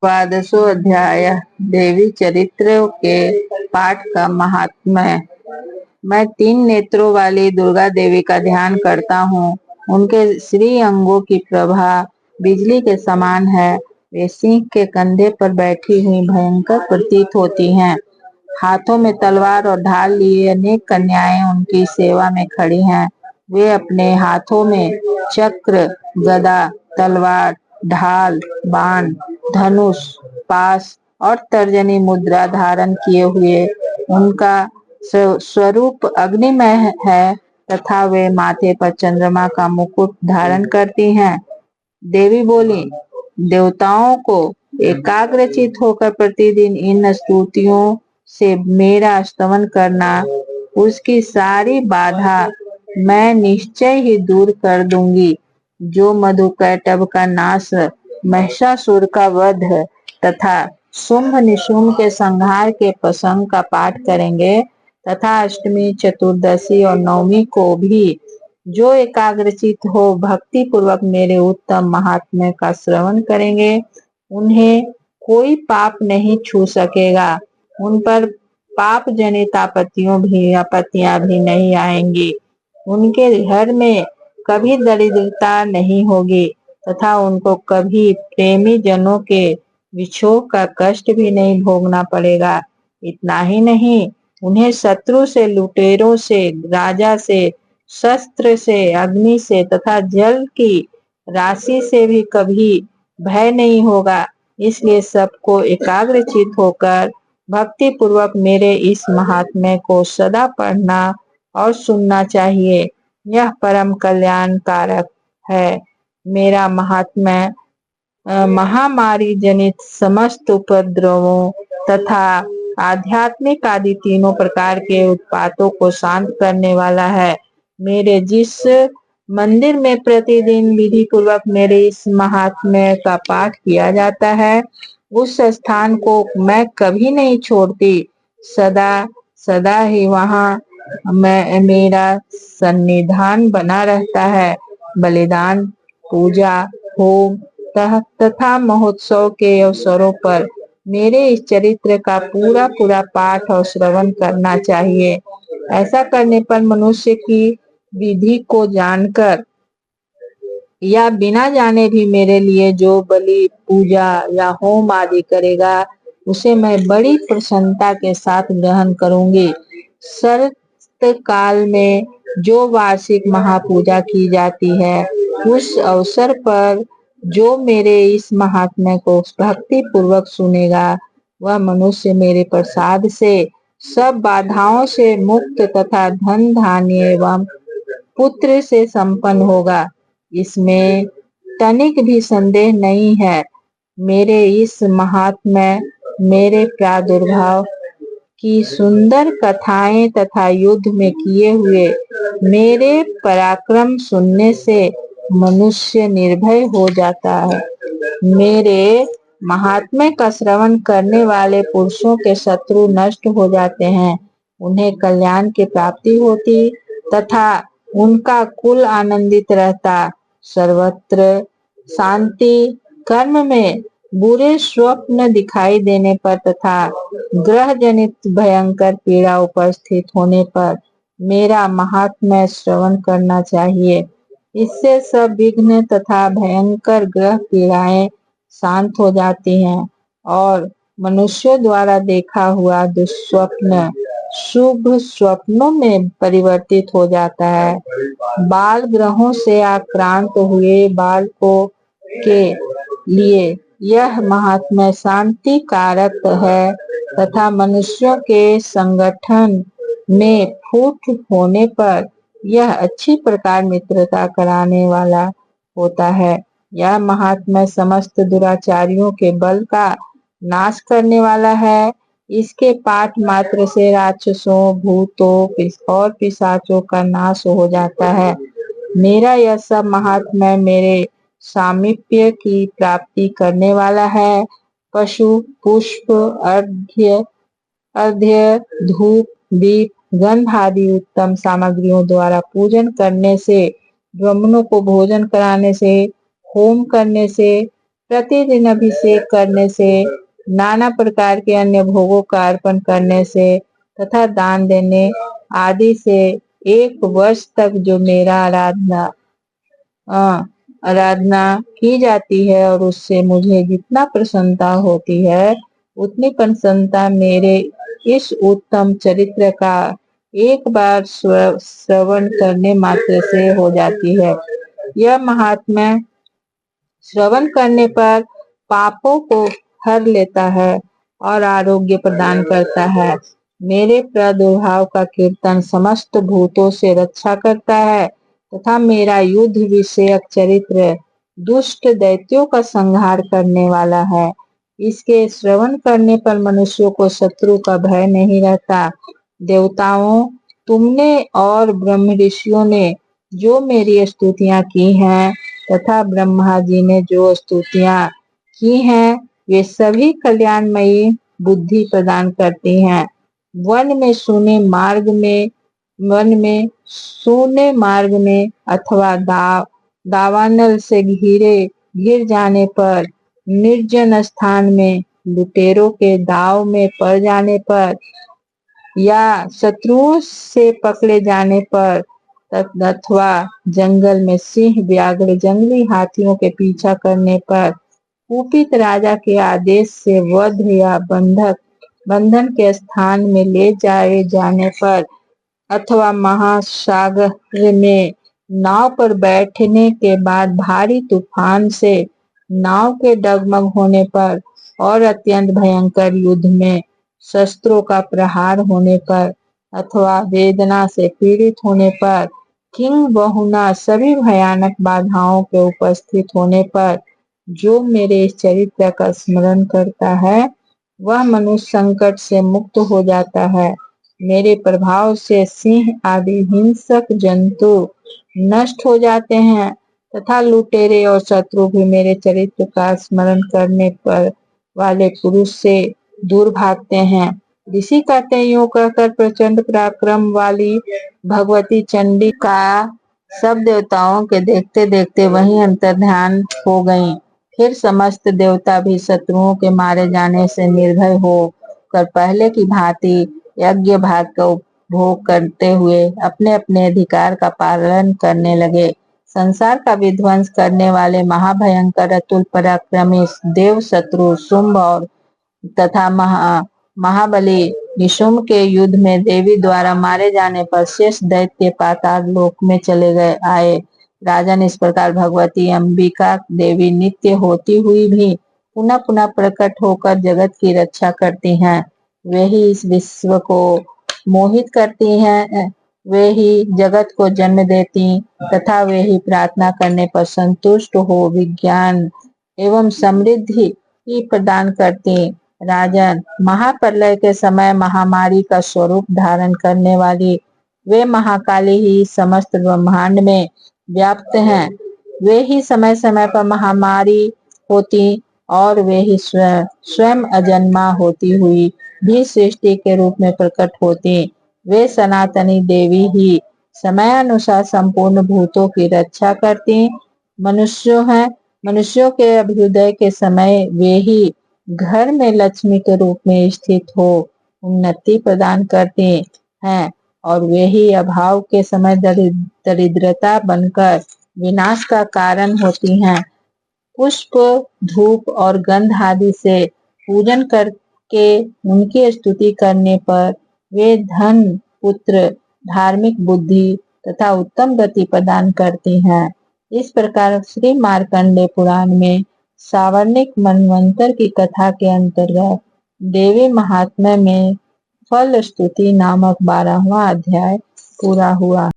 द्वादशो अध्याय देवी चरित्र के पाठ का महात्म्य। मैं 3 नेत्रों वाली दुर्गा देवी का ध्यान करता हूँ। उनके श्री अंगों की प्रभा बिजली के समान है। वे सिंह के कंधे पर बैठी हुई भयंकर प्रतीत होती हैं। हाथों में तलवार और ढाल लिए अनेक कन्याएं उनकी सेवा में खड़ी हैं। वे अपने हाथों में चक्र, गदा, तलवार, ढाल, बाण, धनुष, पास और तर्जनी मुद्रा धारण किए हुए उनका स्वरूप अग्निमय है तथा वे माथे पर चंद्रमा का मुकुट धारण करती हैं। देवी बोली, देवताओं को एकाग्रचित होकर प्रतिदिन इन स्तुतियों से मेरा स्तवन करना, उसकी सारी बाधा मैं निश्चय ही दूर कर दूंगी। जो मधुकैटभ का नाश, महिषासुर का वध तथा शुंभ निशुंभ के संहार के प्रसंग का पाठ करेंगे तथा अष्टमी, चतुर्दशी और नवमी को भी जो एकाग्रचित हो भक्ति पूर्वक मेरे उत्तम महात्म्य का श्रवण करेंगे, उन्हें कोई पाप नहीं छू सकेगा। उन पर पाप जनित आपत्तियां भी नहीं आएंगी। उनके घर में कभी दरिद्रता नहीं होगी तथा उनको कभी प्रेमी जनों के विछोह का कष्ट भी नहीं भोगना पड़ेगा। इतना ही नहीं, उन्हें शत्रु से, लुटेरों से, राजा से, शस्त्र से, अग्नि से तथा जल की राशि से भी कभी भय नहीं होगा। इसलिए सबको एकाग्रचित होकर भक्ति पूर्वक मेरे इस महात्म्य को सदा पढ़ना और सुनना चाहिए। यह परम कल्याण कारक है। मेरा महात्म्य महामारी जनित समस्त उपद्रवों तथा आध्यात्मिक आदि तीनों प्रकार के उत्पातों को शांत करने वाला है। मेरे जिस मंदिर में प्रतिदिन विधि पूर्वक मेरे इस महात्म्य का पाठ किया जाता है, उस स्थान को मैं कभी नहीं छोड़ती। सदा सदा ही वहाँ मेरा सन्निधान बना रहता है। बलिदान, पूजा, होम तथा महोत्सव के अवसरों पर मेरे इस चरित्र का पूरा पाठ और श्रवण करना चाहिए। ऐसा करने पर मनुष्य की विधि को जानकर या बिना जाने भी मेरे लिए जो बलि, पूजा या होम आदि करेगा, उसे मैं बड़ी प्रसन्नता के साथ ग्रहण करूंगी। शरत काल में जो वार्षिक महापूजा की जाती है, उस अवसर पर जो मेरे इस महात्म्य को भक्ति पूर्वक सुनेगा, वह मनुष्य मेरे प्रसाद से सब बाधाओं से मुक्त तथा धन धान्य एवं पुत्र से संपन्न होगा। इसमें तनिक भी संदेह नहीं है। मेरे इस महात्म्य, मेरे प्रादुर्भाव की सुंदर कथाएं तथा युद्ध में किए हुए मेरे पराक्रम सुनने से मनुष्य निर्भय हो जाता है। मेरे महात्म्य का श्रवण करने वाले पुरुषों के शत्रु नष्ट हो जाते हैं। उन्हें कल्याण की प्राप्ति होती तथा उनका कुल आनंदित रहता। सर्वत्र शांति, कर्म में बुरे स्वप्न दिखाई देने पर तथा ग्रह जनित भयंकर पीड़ा उपस्थित होने पर मेरा महात्म्य श्रवण करना चाहिए। इससे सब विघ्न तथा भयंकर ग्रह पीड़ाएं शांत हो जाती हैं और मनुष्यों द्वारा देखा हुआ दुस्वप्न शुभ स्वप्नों में परिवर्तित हो जाता है। बाल ग्रहों से आक्रांत हुए बालकों के लिए यह महात्म्य शांति कारक है तथा मनुष्यों के संगठन में फूट होने पर यह अच्छी प्रकार मित्रता कराने वाला होता है। यह महात्म्य समस्त दुराचारियों के बल का नाश करने वाला है। इसके पाठ मात्र से राक्षसों, भूतों और पिशाचों का नाश हो जाता है। मेरा यह सब महात्म्य मेरे सामीप्य की प्राप्ति करने वाला है। पशु, पुष्प, अर्घ्य, धूप, दीप, गंध आदि उत्तम सामग्रियों द्वारा पूजन करने से, ब्राह्मणों को भोजन कराने से, होम करने से, प्रतिदिन अभिषेक करने से, नाना प्रकार के अन्य भोगों का अर्पण करने से तथा दान देने आदि से 1 वर्ष तक जो मेरा आराधना की जाती है और उससे मुझे जितना प्रसन्नता होती है, उतनी प्रसन्नता मेरे इस उत्तम चरित्र का एक बार श्रवण करने मात्र से हो जाती है। यह महात्म्य श्रवण करने पर पापों को हर लेता है और आरोग्य प्रदान करता है। मेरे प्रादुर्भाव का कीर्तन समस्त भूतों से रक्षा करता है तथा मेरा युद्ध विषयक चरित्र दुष्ट दैत्यों का संहार करने वाला है। इसके श्रवण करने पर मनुष्यों को शत्रु का भय नहीं रहता। देवताओं, तुमने और ब्रह्म ऋषियों ने जो मेरी स्तुतियां की हैं तथा ब्रह्मा जी ने जो स्तुतियां की हैं, वे सभी कल्याणमयी बुद्धि प्रदान करती हैं। वन में सूने मार्ग में अथवा दावानल से घिर जाने पर, निर्जन स्थान में लुटेरों के दाव में पड़ जाने पर या शत्रुओं से पकड़े जाने पर अथवा जंगल में सिंह, व्याघ्र, जंगली हाथियों के पीछा करने पर, कुपित राजा के आदेश से वध या बंधन के स्थान में ले जाए जाने पर अथवा महासागर में नाव पर बैठने के बाद भारी तूफान से नाव के डगमग होने पर और अत्यंत भयंकर युद्ध में शस्त्रों का प्रहार होने पर अथवा वेदना से पीड़ित होने पर, किंग बहुना सभी भयानक बाधाओं के उपस्थित होने पर जो मेरे इस चरित्र का स्मरण करता है, वह मनुष्य संकट से मुक्त हो जाता है। मेरे प्रभाव से सिंह आदि हिंसक जंतु नष्ट हो जाते हैं तथा लुटेरे और शत्रु भी मेरे चरित्र का स्मरण करने पर वाले पुरुष से दूर भागते हैं। ऋषि कहते हैं, यूं कहकर प्रचंड पराक्रम वाली भगवती चंडी का सब देवताओं के देखते देखते वहीं अंतर्ध्यान हो गईं। फिर समस्त देवता भी शत्रुओं के मारे जाने से निर्भय हो कर पहले की भांति यज्ञ भाग का उपभोग करते हुए अपने अपने अधिकार का पालन करने लगे। संसार का विध्वंस करने वाले महाभयंकर अतुल पराक्रमी देव शत्रु शुंभ और तथा महाबली निशुंभ के युद्ध में देवी द्वारा मारे जाने पर शेष दैत्य पाताल लोक में चले आए। राजन, इस प्रकार भगवती अंबिका देवी नित्य होती हुई भी पुनः पुनः प्रकट होकर जगत की रक्षा करती हैं। वे ही इस विश्व को मोहित करती हैं, वे ही जगत को जन्म देती तथा वे ही प्रार्थना करने पर संतुष्ट हो विज्ञान एवं समृद्धि ही प्रदान करती। राजन, महाप्रलय के समय महामारी का स्वरूप धारण करने वाली वे महाकाली ही समस्त ब्रह्मांड में व्याप्त हैं। वे ही समय समय पर महामारी होती और वे ही स्वयं अजन्मा होती हुई भी सृष्टि के रूप में प्रकट होती। वे सनातनी देवी ही समयानुसार संपूर्ण भूतों की रक्षा करती। मनुष्यों के अभ्युदय के समय वे ही घर में लक्ष्मी के रूप में स्थित हो उन्नति प्रदान करते हैं और वे ही अभाव के समय दरिद्रता बनकर विनाश का कारण होती हैं। पुष्प, धूप और गंध आदि से पूजन करके उनकी स्तुति करने पर वे धन, पुत्र, धार्मिक बुद्धि तथा उत्तम गति प्रदान करती हैं। इस प्रकार श्री मार्कंडेय पुराण में सावर्णिक मनवंतर की कथा के अंतर्गत देवी महात्म्य में फल स्तुति नामक 12वां अध्याय पूरा हुआ।